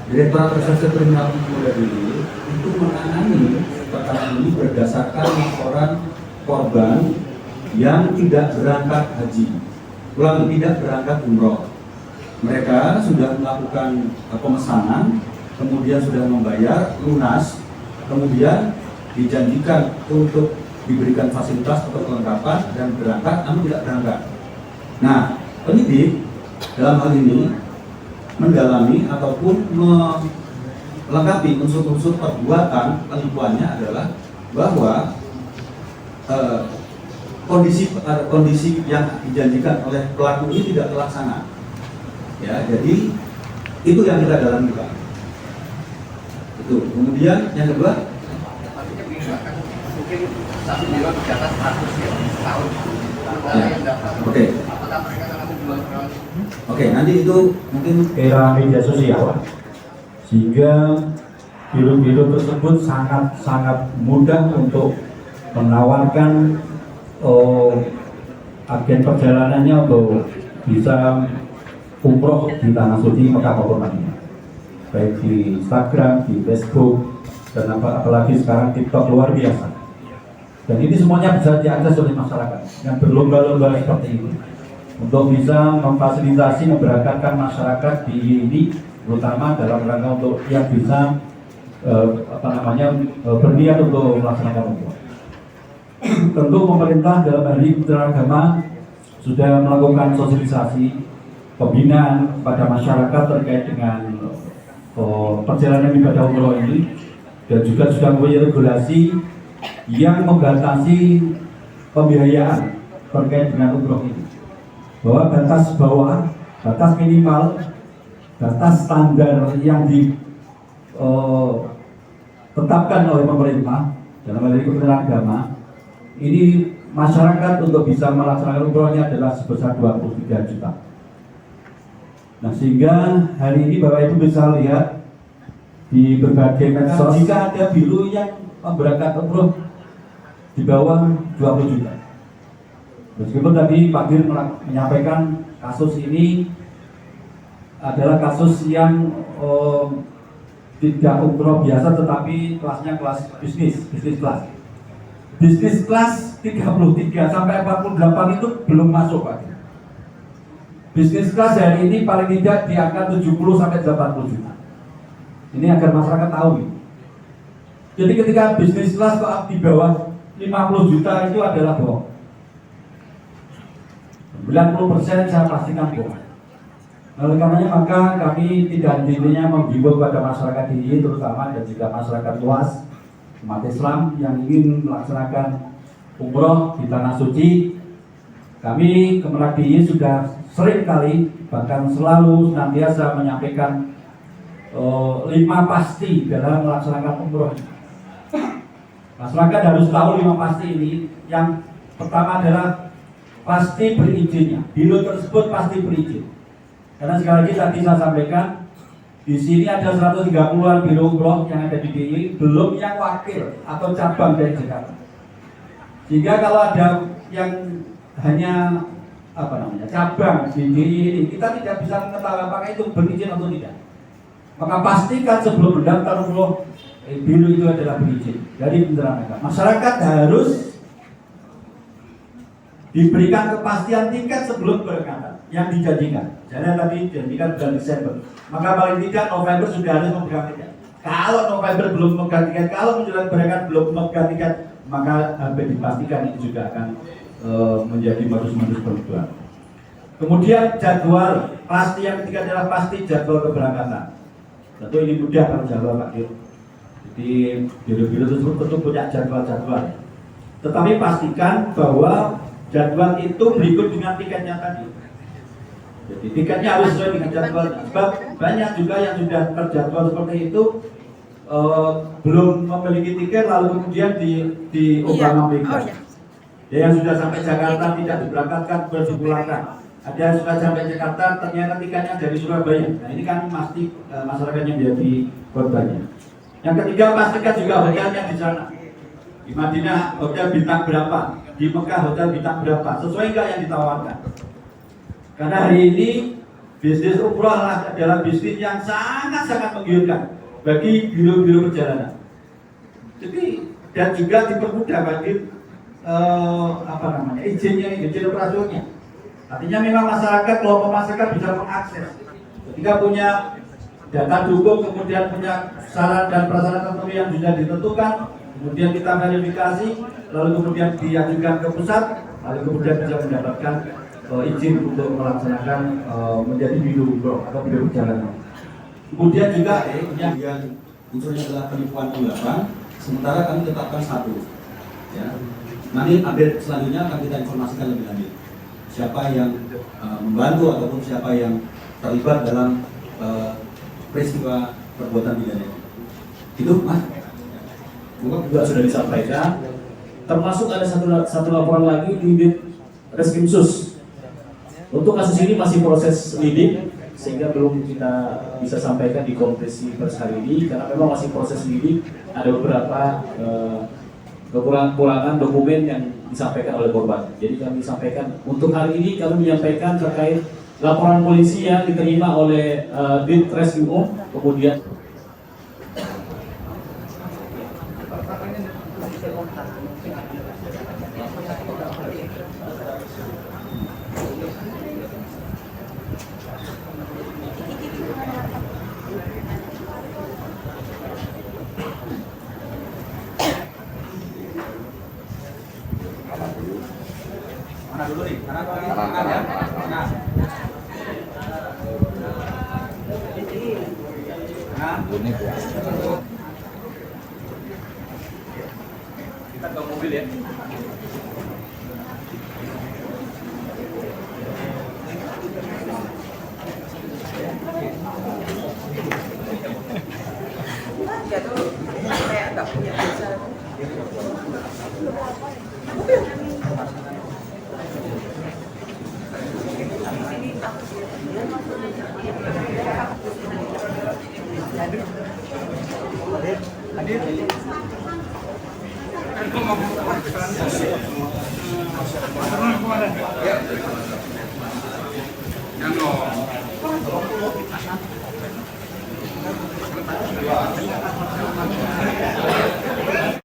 Direktorat Reserse Kriminal Polda ini itu menangani perkara ini berdasarkan laporan korban yang tidak berangkat haji, tidak berangkat umroh. Mereka sudah melakukan pemesanan, kemudian sudah membayar lunas, kemudian dijanjikan untuk diberikan fasilitas atau kelengkapan dan berangkat, namun tidak berangkat. Nah, penyidik dalam hal ini mendalami ataupun melengkapi unsur-unsur perbuatan penipuannya adalah bahwa kondisi yang dijanjikan oleh pelaku ini tidak terlaksana. Ya, jadi itu yang kita dalami, Pak. Itu. Kemudian yang kedua, mungkin satu bulan di atas 100 ya, tahun. Oke. Oke, nanti itu mungkin era media sosial, sehingga biro-biro tersebut sangat mudah untuk menawarkan agen perjalanannya untuk bisa umroh di tanah suci Mekah maupun Madinah, baik di Instagram, di Facebook, dan apalagi sekarang TikTok luar biasa. Dan ini semuanya bisa diakses oleh masyarakat yang berlomba-lomba seperti ini untuk bisa memfasilitasi, memberangkatkan masyarakat di ini, terutama dalam rangka untuk yang bisa berniat untuk melaksanakan umroh. Tentu pemerintah dalam hal ini Kementerian Agama sudah melakukan sosialisasi pembinaan pada masyarakat terkait dengan perjalanan ibadah umroh ini, dan juga sudah mempunyai regulasi yang membatasi pembiayaan terkait dengan umroh ini, bahwa batas bawah, batas minimal, batas standar yang ditetapkan oleh pemerintah dalam hal ini Kementerian Agama ini, masyarakat untuk bisa melaksanakan umrohnya adalah sebesar 23 juta. Nah, sehingga hari ini Bapak Ibu bisa lihat di berbagai medsos, jika ada biru yang berangkat umroh di bawah 20 juta. Meskipun tadi Pak Dir menyampaikan kasus ini adalah kasus yang tidak umroh biasa, tetapi kelasnya kelas bisnis kelas. Bisnis kelas 33 sampai 48 itu belum masuk, Pak. Bisnis kelas hari ini paling tidak di angka 70 sampai 80 juta. Ini agar masyarakat tahu. Jadi ketika bisnis kelas kok di bawah 50 juta itu adalah bohong. 90% saya pastikan bohong. Oleh karenanya maka kami tidak henti-hentinya menghimbau kepada masyarakat ini, terutama dan juga masyarakat luas umat Islam yang ingin melaksanakan umroh di tanah suci. Kami Kemenag DIY sudah sering kali, bahkan selalu senantiasa menyampaikan 5 pasti dalam melaksanakan umroh. Masyarakat harus tahu 5 pasti ini. Yang pertama adalah pasti berizinnya. Biro tersebut pasti berizin. Karena sekali lagi tadi saya sampaikan, di sini ada 130-an biro umroh yang ada di DIY, belum yang wakil atau cabang dari Jakarta. Sehingga kalau ada yang hanya cabang di DIY ini, kita tidak bisa mengetahui apakah itu berizin atau tidak. Maka pastikan sebelum mendaftar umroh, biro itu adalah berizin dari Kementerian Agama. Masyarakat harus diberikan kepastian tiket sebelum berangkat yang dijanjikan. Jadi tadi dijanjikan bulan Desember, maka paling tidak November sudah harus memegang tiket. Kalau November belum memegang tiket, kalau menjelang berangkat belum memegang tiket, maka hampir dipastikan itu juga akan menjadi modus-modus penipuan. Kemudian jadwal, pasti yang ketiga adalah pasti jadwal keberangkatan. Tentu ini mudah kalau jadwal Pak Dir. Jadi biro-biro tersebut tentu punya jadwal-jadwal. Tetapi pastikan bahwa jadwal itu berikut dengan tiketnya tadi. Jadi tiketnya harus sesuai dengan jadwal. Sebab banyak juga yang sudah terjadwal seperti itu belum memiliki tiket lalu kemudian diubah-ubahkan. Ya, yang sudah sampai Jakarta tidak diberangkatkan, dipulangkan. Ada yang sudah sampai Jakarta ternyata tiketnya dari Surabaya. Nah ini kan pasti masyarakatnya menjadi korbannya. Yang ketiga, pastikan juga hotelnya di sana. Di Madinah hotel bintang berapa, di Mekah hotel bintang berapa, sesuai nggak yang ditawarkan. Karena hari ini Bisnis umroh adalah bisnis yang sangat-sangat menggiurkan bagi biro-biro perjalanan. Jadi dan juga dipermudah bagi izin operasionalnya. Artinya memang masyarakat, kelompok masyarakat bisa mengakses. Ketika punya data dukung, kemudian punya syarat dan prasyarat tertentu yang sudah ditentukan, kemudian kita verifikasi, lalu kemudian diajukan ke pusat, lalu kemudian bisa mendapatkan izin untuk melaksanakan menjadi biro umroh atau biro perjalanan. Kemudian juga kemudian unsurnya adalah penipuan tunggakan, sementara kami tetapkan satu. Ya. Nanti update selanjutnya akan kita informasikan lebih lanjut. Siapa yang membantu ataupun siapa yang terlibat dalam peristiwa perbuatan pidana ini. Itu, Mas. Juga sudah disampaikan. Termasuk ada satu laporan lagi di unit Reskrimsus. Untuk kasus ini masih proses lidik, sehingga belum kita bisa sampaikan di konferensi pers hari ini karena memang masih proses lidik. Ada beberapa kekurangan dokumen yang disampaikan oleh korban. Jadi kami sampaikan untuk hari ini kami menyampaikan terkait laporan polisi yang diterima oleh Ditreskrimum, kemudian Mana dulu nih? Kanan ya. Kanan. Kita ke mobil ya. Ya tuh kayak nggak punya bisa. Hadir.